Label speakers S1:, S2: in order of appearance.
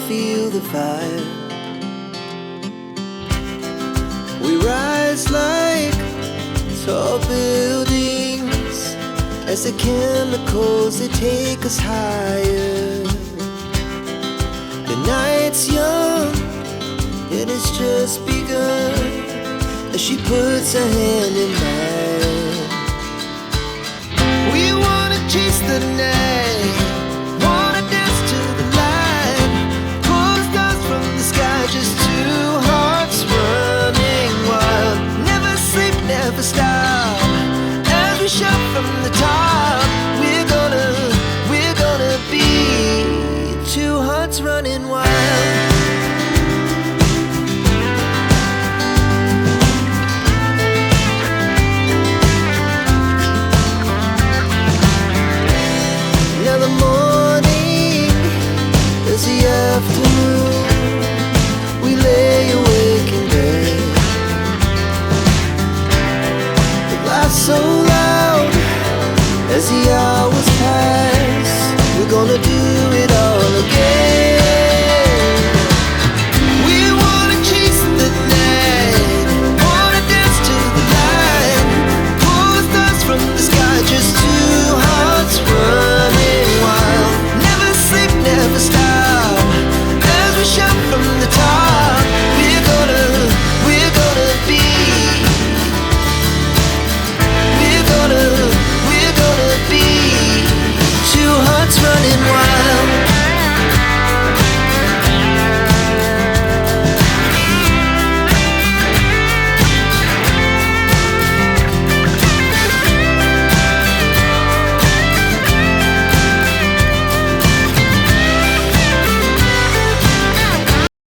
S1: feel the fire. We rise like tall buildings as the chemicals, they take us higher. The night's young and it's just begun as she puts her hand in mine. We wanna chase the night, wanna dance to the light, pull the stars from the sky, just two hearts running wild. Never sleep, never stop, as we shout from the top. We're gonna be two hearts running wild. Afternoon, we lay awake in bed. It laughs so loud as the hours pass. We're gonna do it all again.